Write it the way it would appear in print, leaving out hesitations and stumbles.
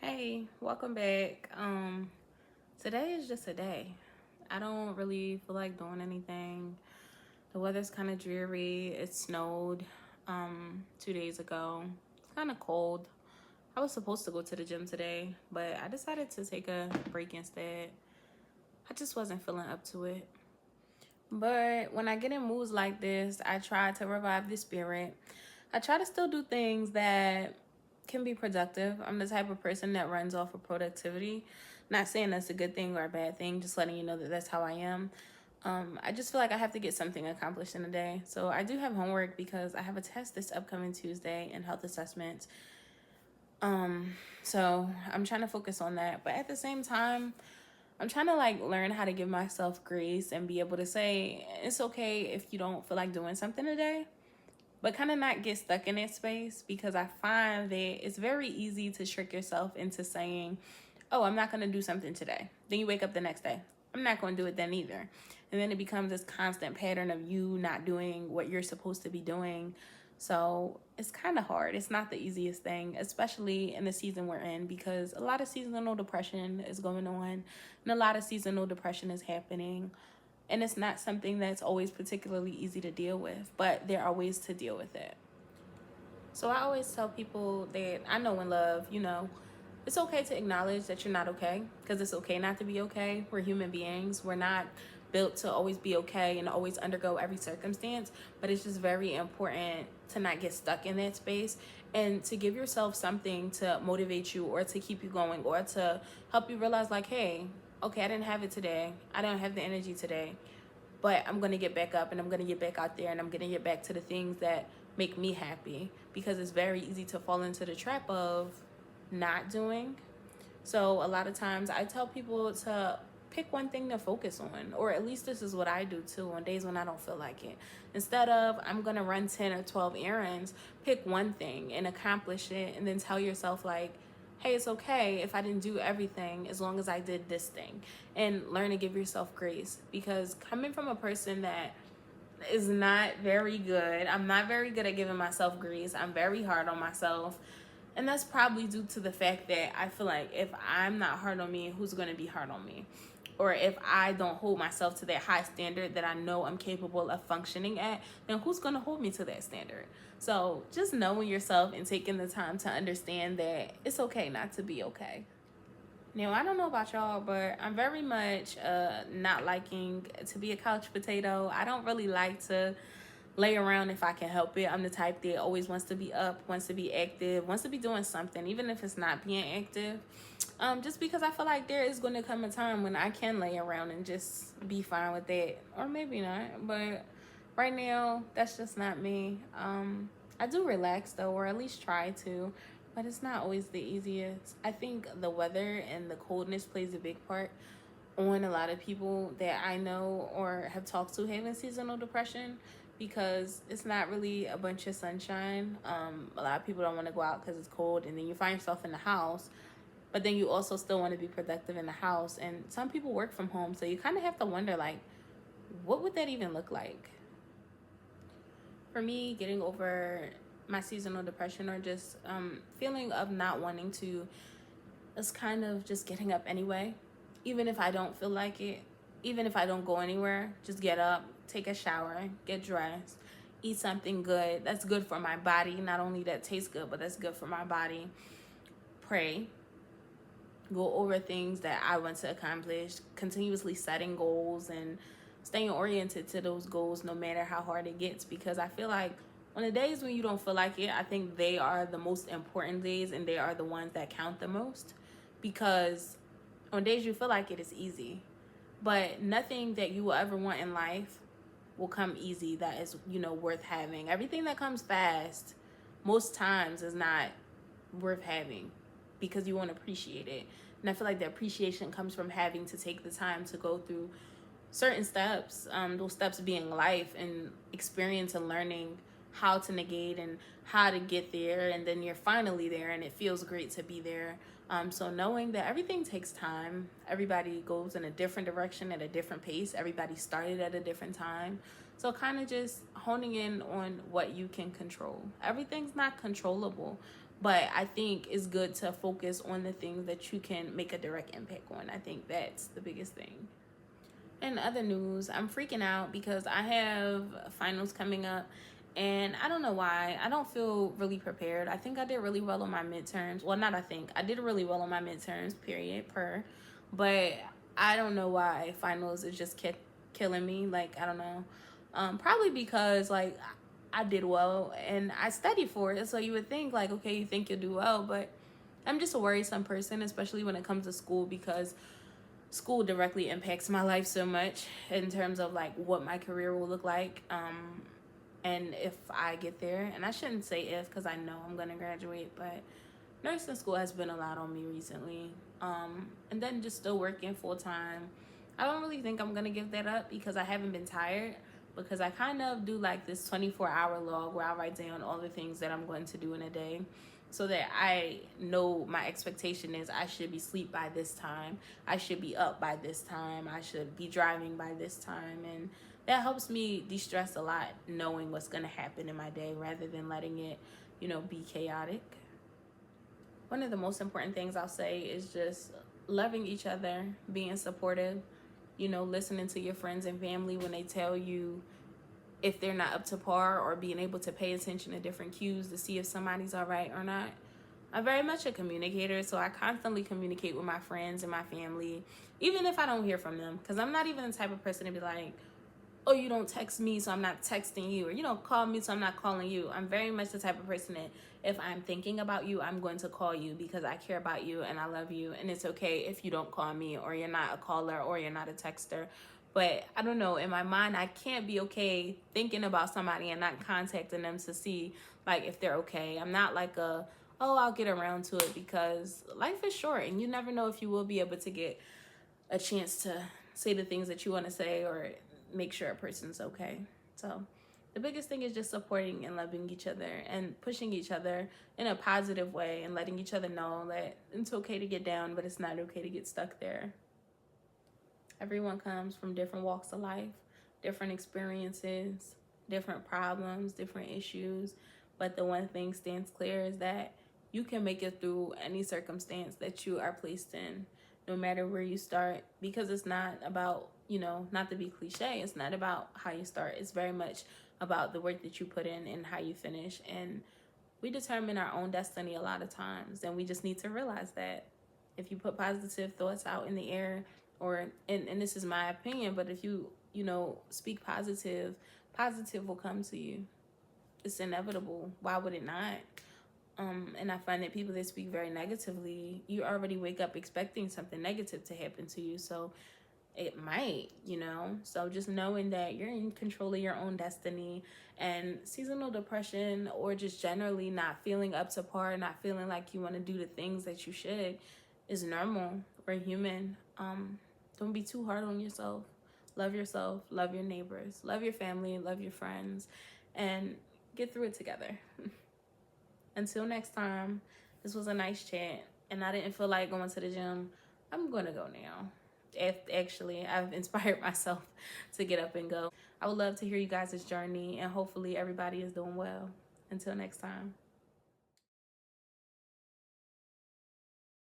Hey, welcome back. Today is just a day. I don't really feel like doing anything. The weather's kind of dreary. It snowed 2 days ago. It's kind of cold. I was supposed to go to the gym today, but I decided to take a break instead. I just wasn't feeling up to it. But when I get in moods like this, I try to revive the spirit. I try to still do things that can be productive. I'm the type of person that runs off of productivity. Not saying that's a good thing or a bad thing, just letting you know that that's how I am. I just feel like I have to get something accomplished in a day. So I do have homework because I have a test this upcoming Tuesday in health assessments. So I'm trying to focus on that. But at the same time, I'm trying to learn how to give myself grace and be able to say it's okay if you don't feel like doing something today, but kind of not get stuck in that space because I find that it's very easy to trick yourself into saying, oh, I'm not going to do something today. Then you wake up the next day. I'm not going to do it then either. And then it becomes this constant pattern of you not doing what you're supposed to be doing. So it's kind of hard. It's not the easiest thing, especially in the season we're in, because a lot of seasonal depression is going on and a lot of seasonal depression is happening. And it's not something that's always particularly easy to deal with, but there are ways to deal with it. So I always tell people that I know in love, it's okay to acknowledge that you're not okay, because it's okay not to be okay. We're human beings. We're not built to always be okay and always undergo every circumstance, but it's just very important to not get stuck in that space and to give yourself something to motivate you or to keep you going or to help you realize like, hey, okay, I didn't have it today. I don't have the energy today, but I'm going to get back up and I'm going to get back out there and I'm going to get back to the things that make me happy, because it's very easy to fall into the trap of not doing. So a lot of times I tell people to pick one thing to focus on, or at least this is what I do too on days when I don't feel like it. Instead of I'm going to run 10 or 12 errands, pick one thing and accomplish it, and then tell yourself like, hey, it's okay if I didn't do everything as long as I did this thing, and learn to give yourself grace. Because coming from a person that is not very good, I'm not very good at giving myself grace. I'm very hard on myself. And that's probably due to the fact that I feel like if I'm not hard on me, who's going to be hard on me? Or if I don't hold myself to that high standard that I know I'm capable of functioning at, then who's going to hold me to that standard? So just knowing yourself and taking the time to understand that it's okay not to be okay. Now, I don't know about y'all, but I'm very much not liking to be a couch potato. I don't really like to lay around if I can help it. I'm the type that always wants to be up, wants to be active, wants to be doing something, even if it's not being active. Just because I feel like there is going to come a time when I can lay around and just be fine with that, or maybe not. But right now, that's just not me. I do relax though, or at least try to, but it's not always the easiest. I think the weather and the coldness plays a big part on a lot of people that I know or have talked to having seasonal depression, because it's not really a bunch of sunshine. A lot of people don't want to go out because it's cold, and then you find yourself in the house, but then you also still want to be productive in the house. And some people work from home, so you kind of have to wonder, like, what would that even look like? For me, getting over my seasonal depression or just feeling of not wanting to is kind of just getting up anyway, even if I don't feel like it, even if I don't go anywhere. Just get up, take a shower, get dressed, eat something good that's good for my body. Not only that tastes good, but that's good for my body. Pray, go over things that I want to accomplish, continuously setting goals and staying oriented to those goals no matter how hard it gets. Because I feel like on the days when you don't feel like it, I think they are the most important days and they are the ones that count the most. Because on days you feel like it is easy, but nothing that you will ever want in life will come easy that is, worth having. Everything that comes fast most times is not worth having, because you won't appreciate it. And I feel like the appreciation comes from having to take the time to go through certain steps, those steps being life and experience and learning how to negate and how to get there, and then you're finally there and it feels great to be there. So knowing that everything takes time, everybody goes in a different direction at a different pace, everybody started at a different time. So kind of just honing in on what you can control. Everything's not controllable, But I think it's good to focus on the things that you can make a direct impact on. I think that's the biggest thing. In other news, I'm freaking out because I have finals coming up, and I don't know why. I don't feel really prepared. I think I did really well on my midterms. Well, not I think. I did really well on my midterms, period, per. But I don't know why finals is just killing me. Like, I don't know. Probably because, like, I did well and I studied for it. So you would think, like, okay, you think you'll do well, but I'm just a worrisome person, especially when it comes to school, because school directly impacts my life so much in terms of like what my career will look like, and if I get there. And I shouldn't say if, because I know I'm going to graduate, but nursing school has been a lot on me recently, and then just still working full-time. I don't really think I'm going to give that up because I haven't been tired, because I kind of do like this 24-hour log where I write down all the things that I'm going to do in a day, so that I know my expectation is I should be asleep by this time, I should be up by this time, I should be driving by this time. And that helps me de-stress a lot, knowing what's going to happen in my day rather than letting it, be chaotic. One of the most important things I'll say is just loving each other, being supportive, listening to your friends and family when they tell you if they're not up to par, or being able to pay attention to different cues to see if somebody's all right or not. I'm very much a communicator, so I constantly communicate with my friends and my family, even if I don't hear from them, because I'm not even the type of person to be like, oh, you don't text me, so I'm not texting you, or you don't call me, so I'm not calling you. I'm very much the type of person that if I'm thinking about you, I'm going to call you because I care about you and I love you, and it's okay if you don't call me, or you're not a caller, or you're not a texter. But I don't know, in my mind, I can't be okay thinking about somebody and not contacting them to see like if they're okay. I'm not like oh, I'll get around to it, because life is short and you never know if you will be able to get a chance to say the things that you want to say, or make sure a person's okay. So the biggest thing is just supporting and loving each other and pushing each other in a positive way, and letting each other know that it's okay to get down, but it's not okay to get stuck there. Everyone comes from different walks of life, different experiences, different problems, different issues. But the one thing stands clear is that you can make it through any circumstance that you are placed in, no matter where you start, because it's not about, not to be cliche, it's not about how you start. It's very much about the work that you put in and how you finish. And we determine our own destiny a lot of times, and we just need to realize that if you put positive thoughts out in the air, or and this is my opinion, but if you speak positive will come to you. It's inevitable. Why would it not? And I find that people that speak very negatively, you already wake up expecting something negative to happen to you, so it might, so just knowing that you're in control of your own destiny. And seasonal depression, or just generally not feeling up to par, not feeling like you want to do the things that you should, is normal. We're human. Don't be too hard on yourself. Love yourself, love your neighbors, love your family, love your friends, and get through it together. Until next time, this was a nice chat, and I didn't feel like going to the gym. I'm going to go now. Actually, I've inspired myself to get up and go. I would love to hear you guys' journey, and hopefully everybody is doing well. Until next time.